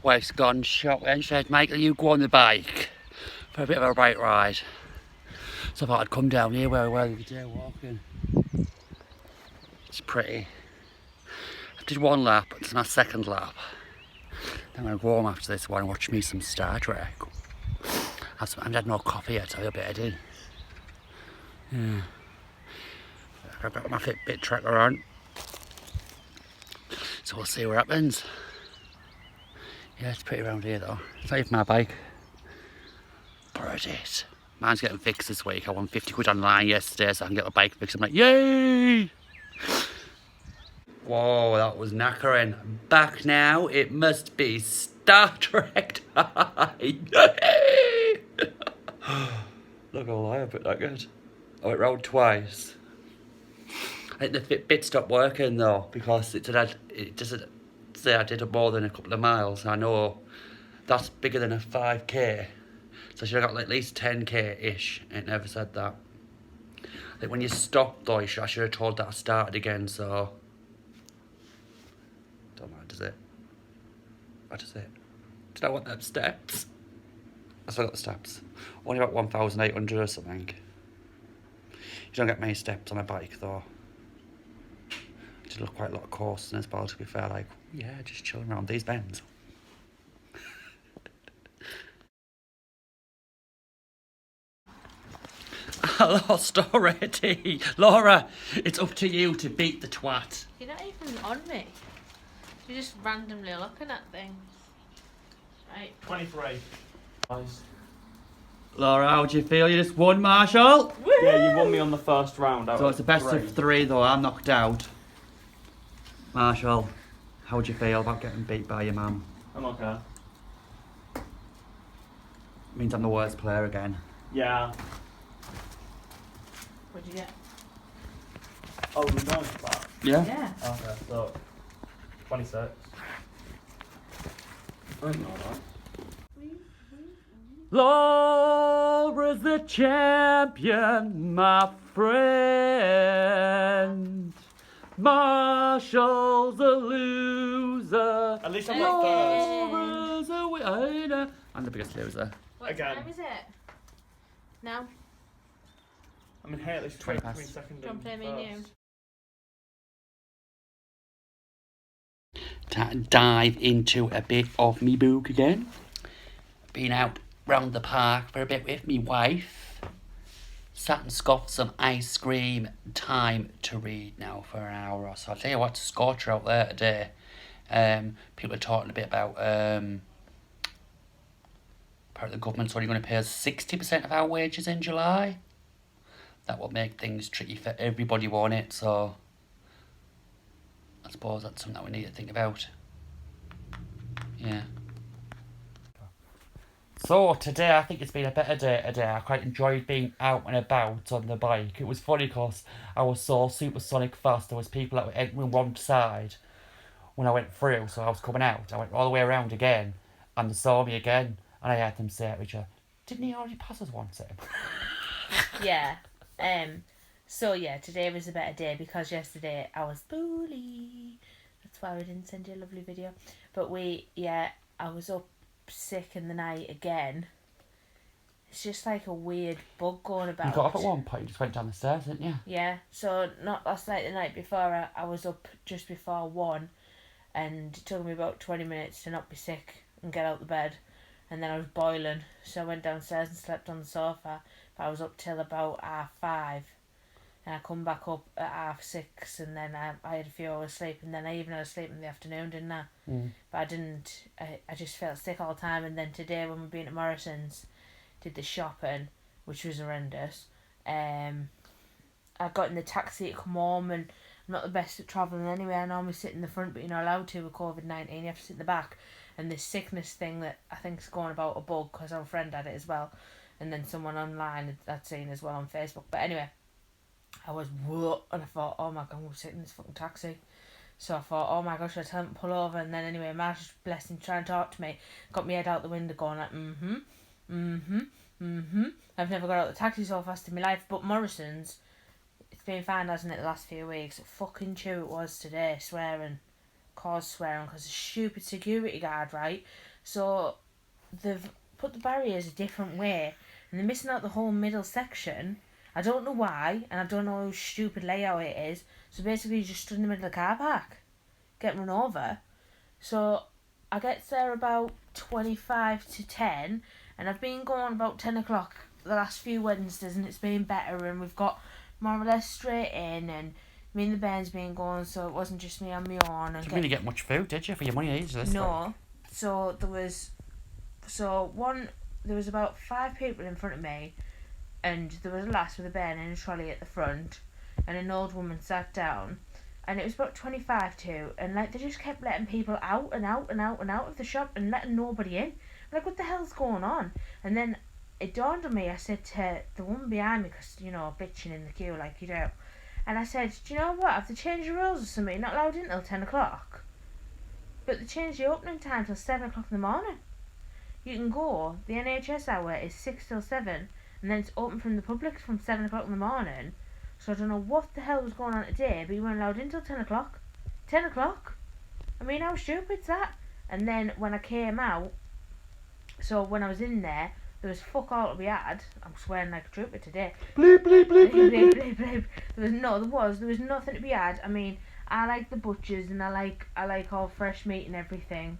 wife's gone shopping. She said, Michael, you go on the bike for a bit of a bike ride. So I thought I'd come down here where we were the other day walking. It's pretty. I did one lap, it's my second lap. Then I'm going to go home after this one and watch me some Star Trek. I haven't had no coffee yet, so I better do. Yeah. I've got my Fitbit tracker on. So we'll see what happens. Yeah, it's pretty around here though. It's not even my bike. But it. Mine's getting fixed this week. I won 50 quid online yesterday so I can get my bike fixed. I'm like, yay! Whoa, that was knackering. Back now, it must be Star Trek time. Look how I put that good. I went round twice. I think the Fitbit stopped working though because it doesn't say I did more than a couple of miles. I know that's bigger than a 5k. So I should have got at least 10k-ish. It never said that. I think when you stop though, I should have told that I started again, so... Don't know, does it? What does it? Did I want them steps? I still got the steps. Only about 1,800 or something. You don't get many steps on a bike though. I did look quite a lot of coursing as well, to be fair, like, yeah, just chilling around these bends. I lost already. Laura, it's up to you to beat the twat. You're not even on me. You're just randomly looking at things. Right. 23. Nice. Laura, how do you feel? You just won, Marshall? Woo! Yeah, you won me on the first round. So it's the best of 3 though, I'm knocked out. Marshall, how do you feel about getting beat by your mum? I'm okay. Means I'm the worst player again. Yeah. What'd you get? Oh, we're going for that? Yeah? Yeah. Okay, so 26. I think alright. Laura's the champion, my friend. Marshall's a loser. At least I'm not first. Laura's a winner. I'm the biggest loser. What Again. time is it? Now? I'm in here at least 20 20 past. seconds. Do you want to play me and you? Dive into a bit of me book again. Been out round the park for a bit with me wife. Sat and scoffed some ice cream. Time to read now for an hour or so. I'll tell you what, it's a scorcher out there today. People are talking a bit about apparently the government's only going to pay us 60% of our wages in July. That will make things tricky for everybody, won't it? So I suppose that's something that we need to think about. Yeah. So today I think it's been a better day today. I quite enjoyed being out and about on the bike. It was funny because I was so supersonic fast. There was people that were entering one side when I went through, so I was coming out. I went all the way around again and they saw me again and I heard them say to each other, didn't he already pass us once? Yeah. So yeah, today was a better day because yesterday I was poorly. That's why we didn't send you a lovely video. But I was up sick in the night again. It's just like a weird bug going about. You got up at one point, you just went down the stairs, didn't you? Yeah, so not last night, the night before, I was up just before 1 and it took me about 20 minutes to not be sick and get out of the bed, and then I was boiling, so I went downstairs and slept on the sofa, but I was up till about 5:30 and I come back up at 6:30 and then I had a few hours sleep, and then I even had a sleep in the afternoon, didn't I? But I didn't, I just felt sick all the time. And then today when we've been at Morrison's, did the shopping, which was horrendous. I got in the taxi to come home, and I'm not the best at travelling anyway. I normally sit in the front, but you're not allowed to with COVID-19. You have to sit in the back. And this sickness thing that I think is going about a bug, because our friend had it as well. And then someone online had seen as well on Facebook. But anyway, I was whoa, and I thought, oh my god, we're sitting in this fucking taxi. So I thought, oh my gosh, should I tell him to pull over? And then anyway, Marsh, bless him, trying to talk to me, got my head out the window going like, I've never got out of the taxi so fast in my life. But Morrison's, it's been fine, hasn't it, the last few weeks? Fucking chew it was today, swearing. cause swearing because of stupid security guard, right? So they've put the barriers a different way and they're missing out the whole middle section. I don't know why, and I don't know how stupid layout it is. So basically, you just stood in the middle of the car park, getting run over. So I get there about 25 to 10, and I've been going about 10 o'clock the last few Wednesdays, and it's been better, and we've got more or less straight in, and me and the band's been going, so it wasn't just me on my own. And Didn't really get much food, did you, for your money either? no. So there was about 5 people in front of me, and there was a lass with a bairn in a trolley at the front, and an old woman sat down, and it was about 25 to, and like they just kept letting people out and out and out and out of the shop and letting nobody in. Like, what the hell's going on? And then it dawned on me. I said to the woman behind me, because bitching in the queue like you do, and I said, do you know what? Have they changed the rules or something? You're not allowed in till 10 o'clock. But they changed the opening time till 7 o'clock in the morning. You can go. The NHS hour is 6 till 7, and then it's open from the public from 7 o'clock in the morning. So I don't know what the hell was going on today, but you weren't allowed in till 10 o'clock. 10 o'clock? I mean, how stupid's that? And then when I came out, so when I was in there was fuck all to be had. I'm swearing like a trooper today. Bleep, bleep, bleep, bleep, bleep. Bleep, bleep. There was nothing to be had. I mean, I like the butchers and I like all fresh meat and everything.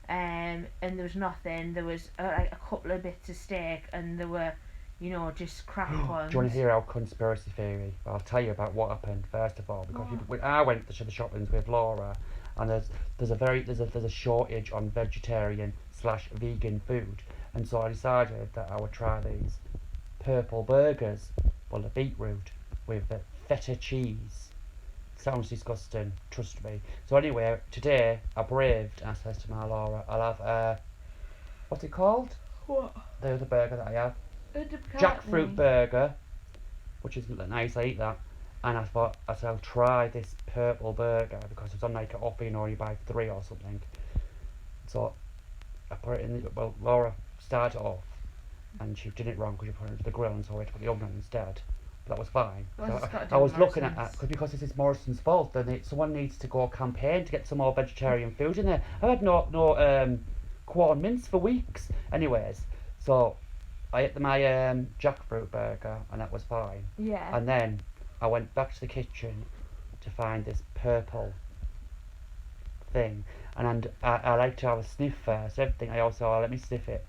And there was nothing. There was like a couple of bits of steak, and there were, just crap ones. Do you want to hear our conspiracy theory? I'll tell you about what happened first of all. Because when I went to the shoppings with Laura, and there's a shortage on vegetarian/vegan food, and so I decided that I would try these purple burgers, full of beetroot with the feta cheese. Sounds disgusting, trust me. So anyway, today I braved and I says to my Laura, I'll have what's it called? What? The other burger that I have. Jackfruit burger, which is nice, I eat that. And I thought, I'll try this purple burger because it's on like an offer, or you buy 3 or something. So I put it in Laura started off and she did it wrong because she put it into the grill, and so I had to put the oven on instead. But that was fine. I was looking at that because this is Morrison's fault. Then someone needs to go campaign to get some more vegetarian food in there. I had no corn mince for weeks. Anyways, so I ate my jackfruit burger and that was fine. Yeah. And then I went back to the kitchen to find this purple thing, and I like to have a sniff first. Everything I let me sniff it.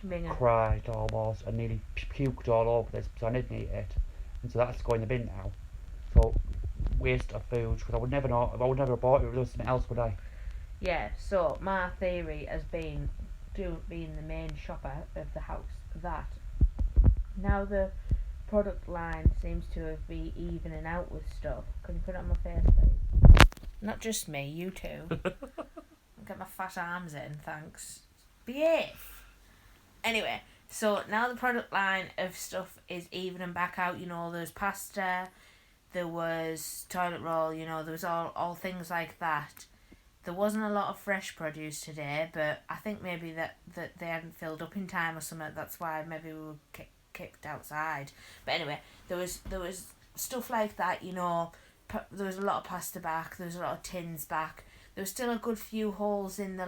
Minger. Cried almost and nearly puked all over this, so I didn't eat it, and so that's going in the bin now. So waste of food, because I would never know. I would never have bought it if there was something else, would I? Yeah. So my theory has been, being the main shopper of the house, that now the product line seems to be evening out with stuff. Can you put it on my face, please? Not just me, you too. I'll get my fat arms in, thanks. Behave. Anyway, so now the product line of stuff is evening back out. There's pasta, there was toilet roll, there was all things like that. There wasn't a lot of fresh produce today, but I think maybe that they hadn't filled up in time or something. That's why maybe we were kicked outside. But anyway, there was stuff like that. There was a lot of pasta back. There was a lot of tins back. There was still a good few holes in the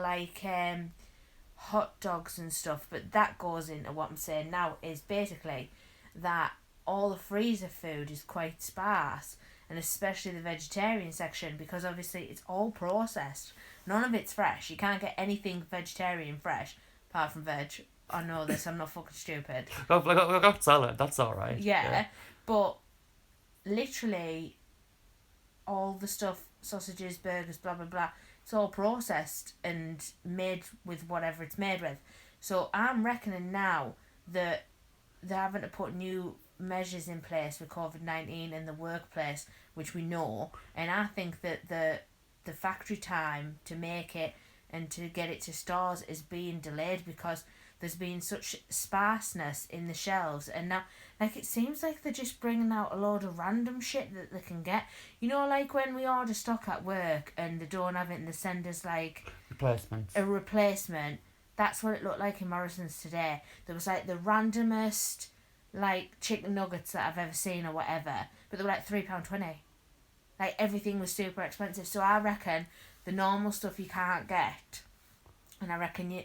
hot dogs and stuff. But that goes into what I'm saying now, is basically that all the freezer food is quite sparse. And especially the vegetarian section, because obviously it's all processed. None of it's fresh. You can't get anything vegetarian fresh, apart from veg. I know this, I'm not fucking stupid. I got salad, that's alright. Yeah, but literally all the stuff, sausages, burgers, blah, blah, blah, it's all processed and made with whatever it's made with. So I'm reckoning now that they're having to put new measures in place with COVID-19 in the workplace, which we know, and I think that the factory time to make it and to get it to stores is being delayed because there's been such sparseness in the shelves, and now it seems like they're just bringing out a load of random shit that they can get. Like when we order stock at work and they don't have it and they send us replacements. A replacement. That's what it looked like in Morrison's today. There was the randomest chicken nuggets that I've ever seen or whatever, but they were £3.20. Like, everything was super expensive. So I reckon the normal stuff you can't get. And I reckon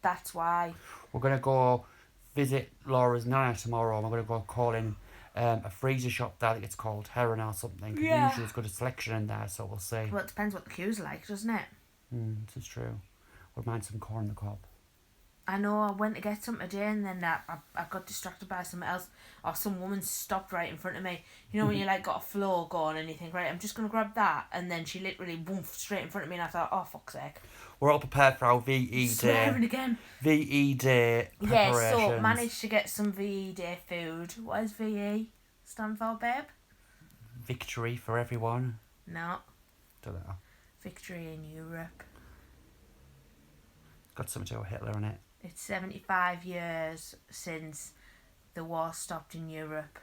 that's why. We're going to go visit Laura's nana tomorrow, and we're going to go call in a freezer shop there, I think it's called Heron or something. 'Cause Yeah. usually there's got a selection in there, so we'll see. Well, it depends what the queue's like, doesn't it? This is true. We'll mind some corn on the cob. I know I went to get something today and then I got distracted by something else, or some woman stopped right in front of me. You know when you like got a flow going and you think, right, I'm just going to grab that, and then she literally boomf straight in front of me and I thought, oh fuck's sake. We're all prepared for our VE Swearing day. again. VE day Yeah, preparations. so managed to get some VE day food. What is VE stand for, babe? Victory for everyone. No, Don't know. victory in Europe. Got something to do with Hitler in it. It's 75 years since the war stopped in Europe.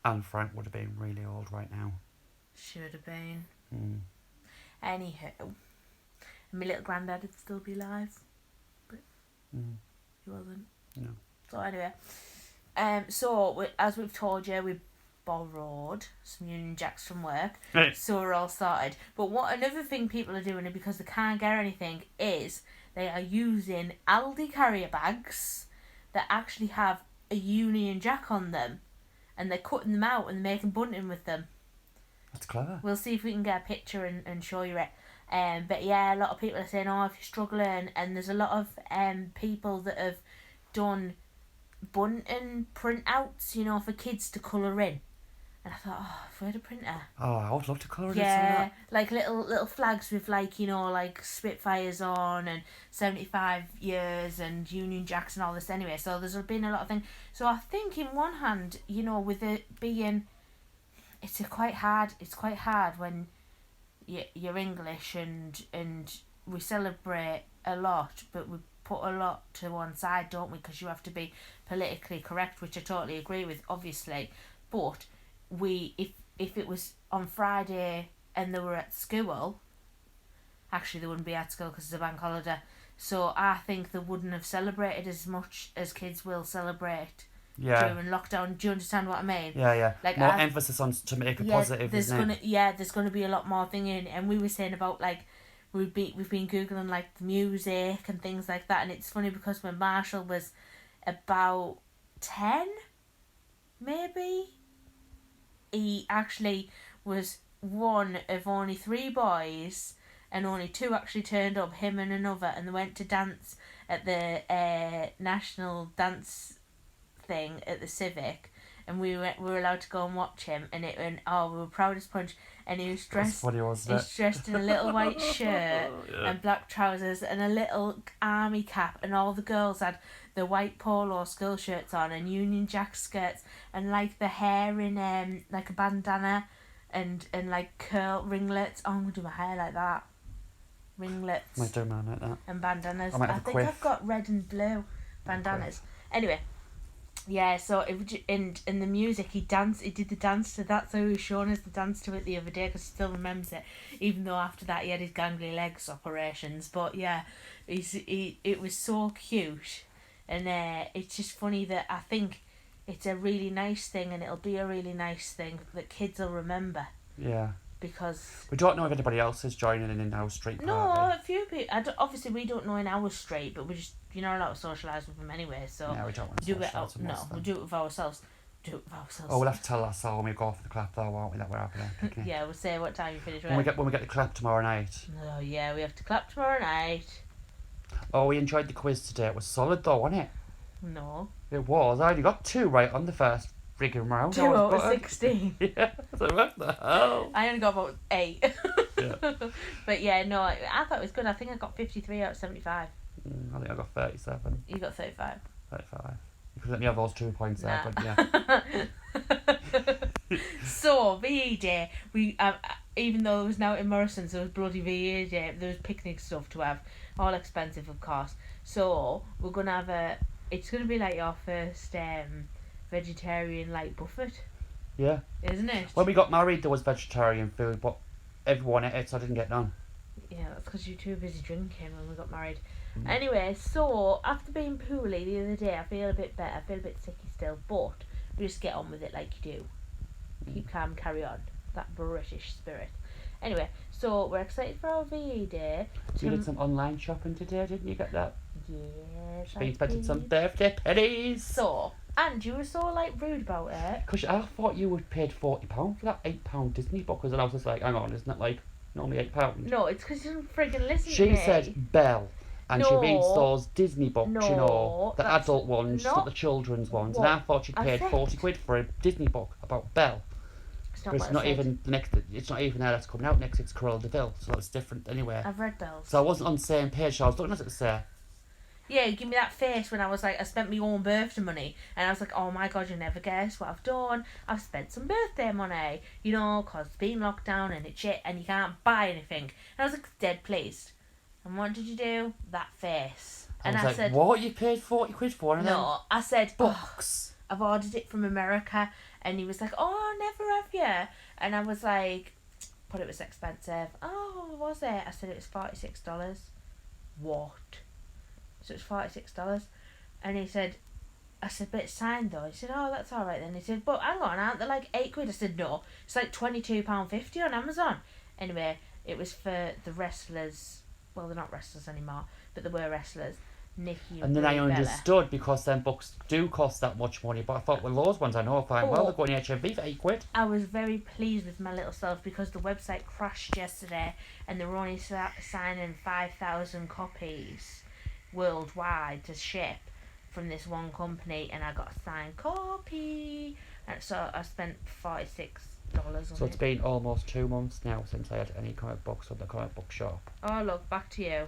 Anne Frank would have been really old right now. Should have been. Mm. Anywho, my little granddad would still be alive, but he wasn't. No. So anyway, as we've told you, we borrowed some Union Jacks from work, so we're all sorted. But another thing people are doing, because they can't get anything, is they are using Aldi carrier bags that actually have a Union Jack on them, and they're cutting them out and they're making bunting with them. That's clever. We'll see if we can get a picture and show you it. But yeah, a lot of people are saying, oh, if you're struggling, and there's a lot of people that have done bunting printouts, you know, for kids to colour in. And I thought, oh, if we had a printer. Oh, I would love to colour in some of Yeah, that. like little flags with, like, you know, like Spitfires on and 75 years and Union Jacks and all this anyway. So there's been a lot of things. So I think in one hand, you know, with it being, it's quite hard when you're English and we celebrate a lot, but we put a lot to one side, don't we? Because you have to be politically correct, which I totally agree with, obviously. But if it was on Friday and they were at school, actually they wouldn't be at school because it's a bank holiday. So I think they wouldn't have celebrated as much as kids will celebrate during lockdown. Do you understand what I mean? Yeah. Like, more emphasis on to make it positive, isn't it? There's gonna be a lot more thing in, and we were saying about, like, we've been googling, like, the music and things like that, and it's funny because when Marshall was about 10, maybe, he actually was one of only 3 boys, and only 2 actually turned up, him and another, and they went to dance at the national dance thing at the Civic, and we were allowed to go and watch him, and we were proud as punch, and he was dressed. That's funny, wasn't it? He's dressed in a little white shirt Yeah. and black trousers and a little army cap, and all the girls had the white polo school shirts on and Union Jack skirts, and like the hair in like a bandana and like curl ringlets. Oh, I'm gonna do my hair like that. Ringlets Might do man like that. and bandanas. I might I have a think quiff. I've got red and blue bandanas. Anyway, yeah. So and the music, he did the dance to that. So he was showing us the dance to it the other day because he still remembers it, even though after that he had his gangly legs operations. But yeah, it was so cute, and it's just funny that I think it's a really nice thing, and it'll be a really nice thing that kids will remember. Yeah. Because We don't know if anybody else is joining in our street party. a few people. Obviously, we don't know in our street, but we just, you're not allowed to socialise with them anyway. So Yeah, we don't want to do it. socialise with most of We'll them. do it with ourselves. Oh, we'll have to tell us all when we go for the clap though, won't we, that we're having a picnic. Yeah, we'll say what time you finish. When we get the clap tomorrow night. Oh yeah, we have to clap tomorrow night. Oh, we enjoyed the quiz today. It was solid though, wasn't it? No. It was. I only got 2 right on the first frigging round. 2 out of 16. Yeah. So what the hell? I only got about 8. Yeah. But yeah, no, I thought it was good. I think I got 53 out of 75. I think I got 37, You got 35. 35. You could let me have those 2 points there, Nah. but yeah. So VE Day, we even though it was now in Morrison's, there was bloody VE Day. There was picnic stuff to have, all expensive of course. So we're gonna have it's gonna be like your first vegetarian like buffet, Yeah. isn't it? When we got married, there was vegetarian food, but everyone ate it, so I didn't get none. Yeah, that's because you're too busy drinking when we got married. Mm. Anyway, so after being poorly the other day, I feel a bit better. I feel a bit sicky still, but Just get on with it like you do. Keep calm, carry on. That British spirit. Anyway, so we're excited for our VE day. You did some online shopping today, didn't you? Get that? Yes, You I spent some did. birthday pennies. So, and you were so like rude about it. Because I thought you would paid £40 for that £8 Disney book, and I was just like, hang on, isn't it like normally £8? No, it's because you didn't friggin' listen to She me. said Belle, and she No. reads those Disney books, you know, No, the that's adult ones, not not the children's ones. what And I thought she'd I paid said. 40 quid for a Disney book about Belle. It's not But what it's I not said. even the next. It's not even there that's coming out next. It's Cruella de Vil, so that's different anyway. I've read Bells. So I wasn't on the same page. So I was looking at it to say, Yeah, you give me that face when I was like, I spent my own birthday money. And I was like, oh my god, you never guess what I've done. I've spent some birthday money. You know, because it's been locked down and it's shit and you can't buy anything. And I was like, dead pleased. And what did you do? That face. And I was I like, said, what? You paid 40 quid for one of them no. I said, oh, books? I've ordered it from America. And he was like, oh, never have you? And I was like, but it was expensive. Oh, was it? I said it was $46. What? So it's $46. And he said, I said, but it's signed though. He said, oh, that's alright then. He said, but hang on, aren't they like £8? I said, no, it's like £22.50 on Amazon. Anyway, it was for the wrestlers. Well, they're not wrestlers anymore, but they were wrestlers. Nikki And then I Brie Bella. understood because them books do cost that much money. But I thought, well, those ones I know fine well. Oh. They're going to HMV for 8 quid. I was very pleased with my little self because the website crashed yesterday and they were only signing 5,000 copies worldwide to ship from this one company, and I got a signed copy, and so I spent $46 on So it's it. been almost 2 months now since I had any comic books at the comic book shop. Oh look, back to you.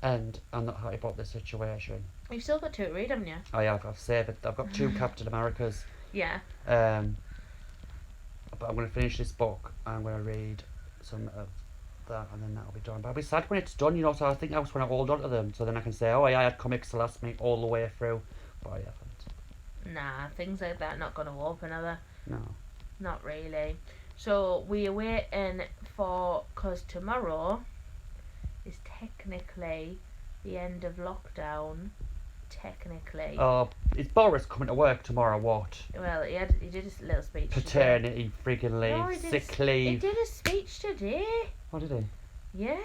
And I'm not happy about the situation. You've still got two to read, haven't you? I have. I've saved it. I've got 2 Captain Americas. Yeah. But I'm going to finish this book. I'm going to read some of that, and then that'll be done. But I'll be sad when it's done, you know. So I think I was going to hold on to them, so then I can say, oh yeah, I had comics to last me all the way through. But I haven't. Nah, things like that not gonna open, are they? No. Not really. So we are waiting for, because tomorrow is technically the end of lockdown. Technically. Oh, is Boris coming to work tomorrow? What? Well, he did a little speech. Paternity, friggin' leave, No, he did sick He leave. did a speech today. What did he? Yeah.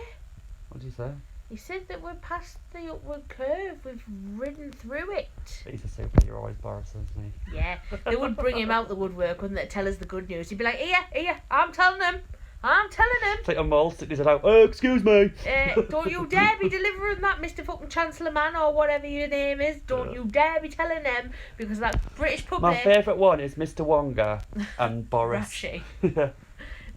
What did he say? He said that we're past the upward curve. We've ridden through it. He's a superhero, always Boris, isn't he? Yeah. They would bring him out the woodwork, wouldn't they? Tell us the good news. He'd be like, here, I'm telling him. I'm telling him. It's like a mole sticking his head out. Oh, excuse me. Don't you dare be delivering that, Mr. fucking Chancellor Man, or whatever your name is. Don't you dare be telling them, because that British My public... favourite one is Mr. Wonga and Boris. Rashi. Yeah.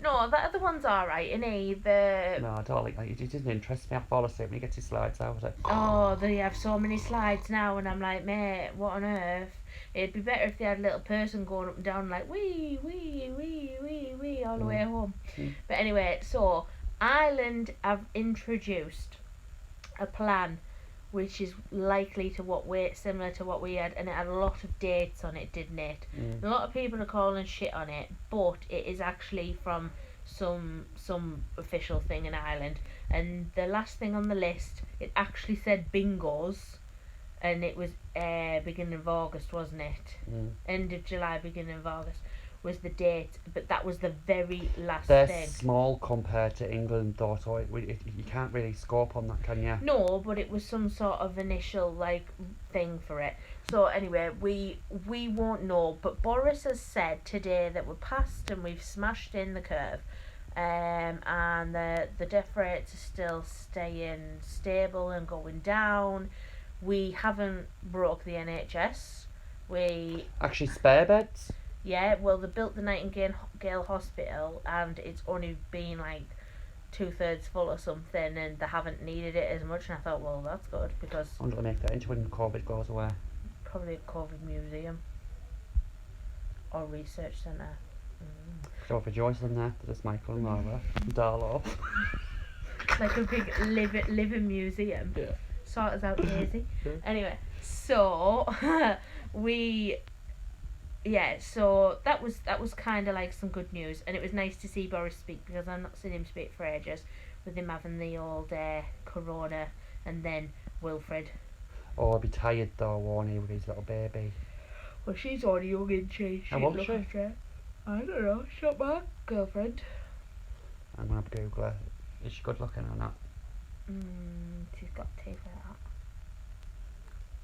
No, the other one's alright, isn't he? The... No, I don't like that. It doesn't interest me. I fall asleep when he gets his slides out. Like, Oh, they have so many slides now, and I'm like, mate, what on earth? It'd be better if they had a little person going up and down like wee, wee, wee, wee, wee, all the way home. Mm. But anyway, so Ireland have introduced a plan which is likely to similar to what we had, and it had a lot of dates on it, didn't it? Mm. A lot of people are calling shit on it, but it is actually from some official thing in Ireland. And the last thing on the list, it actually said bingos, and it was beginning of August, wasn't it? Mm. End of July, beginning of August was the date, but that was the very last They're thing. small compared to England, though, so you can't really scope on that, can you? No, but it was some sort of initial thing for it. So anyway, we won't know, but Boris has said today that we're past and we've smashed in the curve, and the death rates are still staying stable and going down. We haven't broke the NHS. Actually, spare beds? Yeah, well, they built the Nightingale Hospital, and it's only been 2/3 full or something, and they haven't needed it as much. And I thought, well, that's good, because I'm going to make that into when COVID goes away. probably a COVID museum or research centre. Go for Joyce in there. There's Michael and Laura. Darlow. Like a big living museum. Yeah. Sort us out, Daisy. Yeah. Anyway, so so that was kind of like some good news, and it was nice to see Boris speak, because I've not seen him speak for ages, with him having the old corona and then Wilfred. Oh, I'll be tired though, won't he, with his little baby? Well, she's only young, isn't she? How old is Look she? after her. I don't know. She's not my girlfriend. I'm gonna Google her. Is she good looking or not? She's got teeth like that.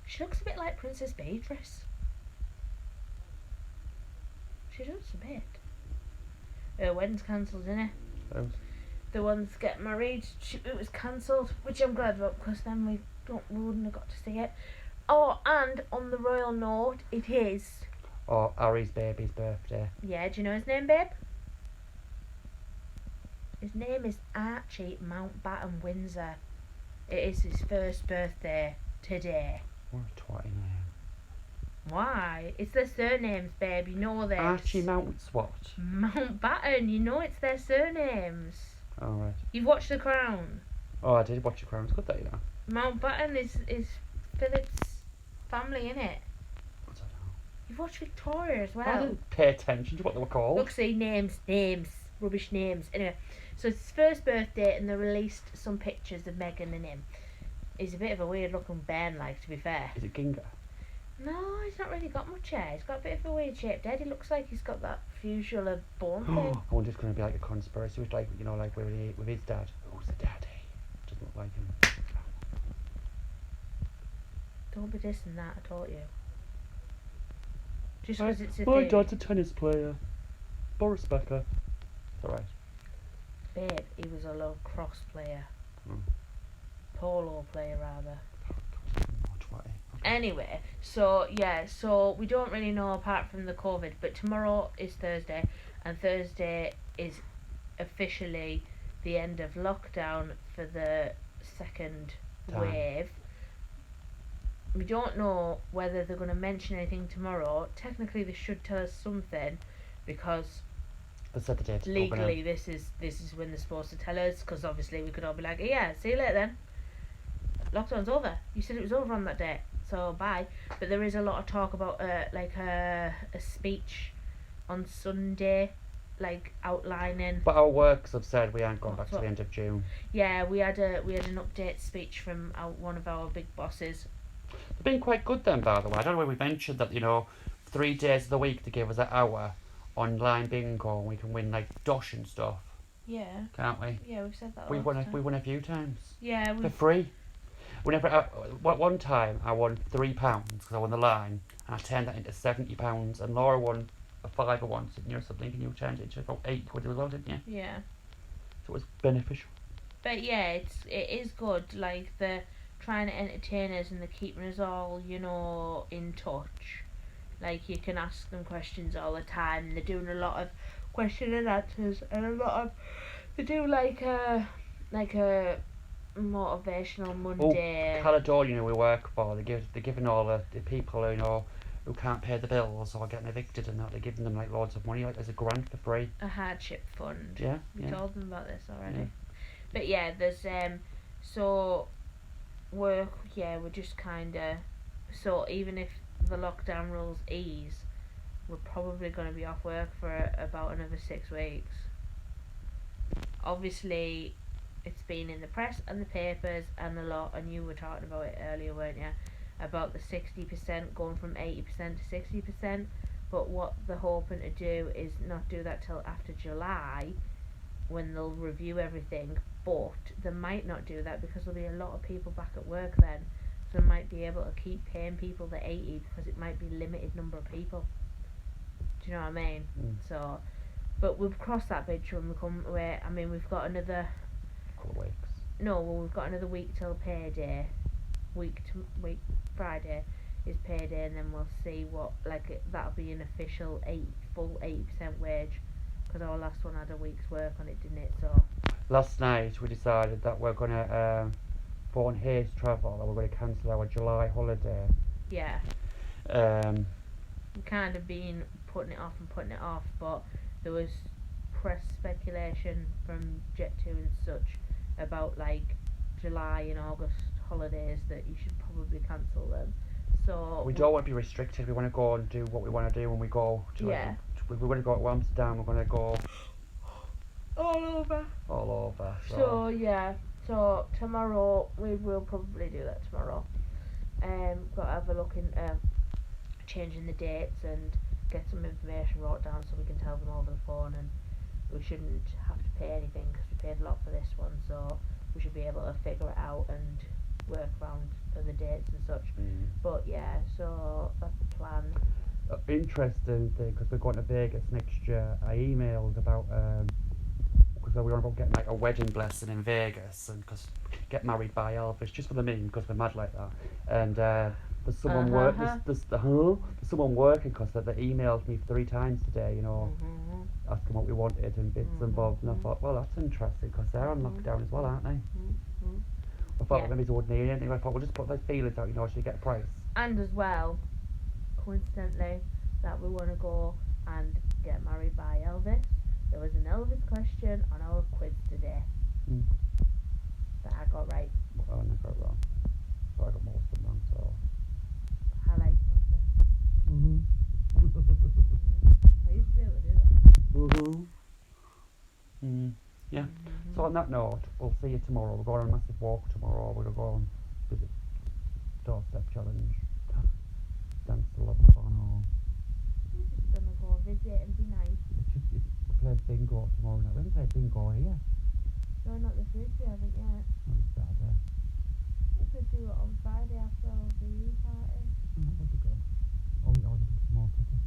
She looks a bit like Princess Beatrice. She does a bit. Her wedding's cancelled, isn't it? Oh. The ones get married, it was cancelled, which I'm glad about because then we wouldn't have got to see it. Oh, and on the royal note, it is. Or Harry's baby's birthday. Yeah, do you know his name, babe? His name is Archie Mountbatten Windsor. It is his first birthday today. What a twatty name. Why? It's their surnames, babe. You know this. Archie Mounts what? Mountbatten. You know it's their surnames. Oh, right. You've watched The Crown. Oh, I did watch The Crown. It's good that, you know. Mountbatten is Philip's family, innit? I don't know. You've watched Victoria as well. I didn't pay attention to what they were called. Look, see, names, rubbish names. Anyway, so it's his first birthday, and they released some pictures of Meghan and him. He's a bit of a weird looking Ben, like, to be fair. Is it Ginga? No, he's not really got much hair. He's got a bit of a weird shaped head. He looks like he's got that fuchsia bone thing. I wonder if it's going to be like a conspiracy with, like, you know, like with his dad. Who's the daddy? Doesn't look like him. Don't be dissing that, I taught you. Just because it's a My thing. dad's a tennis player. Boris Becker. It's alright. Babe, he was a lacrosse player. Hmm. Polo player, rather. Oh, twatty. Anyway, so yeah, so we don't really know apart from the COVID, but tomorrow is Thursday, and Thursday is officially the end of lockdown for the second Time. wave. We don't know whether they're going to mention anything tomorrow. Technically, they should tell us something, because They said the date's legally this is when they're supposed to tell us. Because obviously we could all be like, yeah, see you later then. Lockdown's over. You said it was over on that day, so bye. But there is a lot of talk about a speech on Sunday, like outlining. But our works have said we aren't going back What's to the what? end of June. Yeah, we had an update speech from one of our big bosses. They've been quite good then, by the way. I don't know whether we mentioned that, you know, 3 days of the week to give us an hour online bingo and we can win, like, dosh and stuff, Yeah, can't we? yeah, we've said that. We lots won of a, times. we won a few times. Yeah, For we've free. One time I won £3 because I won the line and I turned that into £70 and Laura won a fiver once, didn't you, or something, and you turned it into about £8 as well, didn't you? yeah. So it was beneficial. But yeah, it is good. Like they're trying to entertain us and they're keeping us all, you know, in touch. Like you can ask them questions all the time. They're doing a lot of question and answers and a lot of they do like a motivational Monday. Caledonia we work for, they're giving all the people who can't pay the bills or getting evicted and that, they're giving them like loads of money, like there's a grant for free. A hardship fund. Yeah. We Yeah. told them about this already. Yeah. But yeah, there's so we're just kinda so even if the lockdown rules ease, we're probably gonna be off work for about another 6 weeks. Obviously it's been in the press and the papers and a lot, and you were talking about it earlier, weren't you? About the 60% going from 80% to 60%, but what they're hoping to do is not do that till after July when they'll review everything, but they might not do that because there'll be a lot of people back at work then, so they might be able to keep paying people the 80 because it might be limited number of people. Do you know what I mean? Mm. So, but we'll cross that bridge when we come away. I mean, we've got another Couple of weeks. we've got another week till payday. Week Friday is payday, and then we'll see what that'll be an official full 80% wage, because our last one had a week's work on it, didn't it? So Last night we decided that we're gonna go on Hayes Travel and we're gonna cancel our July holiday. yeah, We've kind of been putting it off, but there was press speculation from Jet2 and such about like July and August holidays that you should probably cancel them. So We don't want to be restricted. We want to go and do what we want to do when we go. Yeah. We're going to go to Amsterdam. We're going to go all over. all over. So yeah, so tomorrow we will probably do that tomorrow. Got to have a look in changing the dates and get some information wrote down so we can tell them over the phone, and we shouldn't have to pay anything because we paid a lot for this one, so we should be able to figure it out and work around other dates and such. But yeah, so that's the plan. Interesting thing, because we're going to Vegas next year. I emailed about because we were about getting like a wedding blessing in Vegas, and because get married by Elvis, just for the meme, because we're mad like that. And there's someone there's someone working, because they emailed me 3 times today, you know, asking what we wanted and bits and bobs. And I thought, well, that's interesting, because they're on lockdown as well, aren't they? I thought maybe they wouldn't need anything. I thought we'll just put those feelers out, you know, so you get a price. And as well, coincidentally, that we want to go and get married by Elvis. There was an Elvis question on our quiz today that I got right. Oh, and I got it wrong. So I got most of them wrong, so. I like Elvis. I used to be able to do that. Yeah. So on that note, we'll see you tomorrow. We're going on a massive walk tomorrow. We're going to go and visit Doorstep Challenge. Dance to Love Corner. We're just going to go visit and be nice. We're playing bingo tomorrow night. We haven't played bingo here. No, not this week, we haven't yet. On Saturday. We could do it on Friday after our VU party. That would be good. Oh, we ordered some more tickets.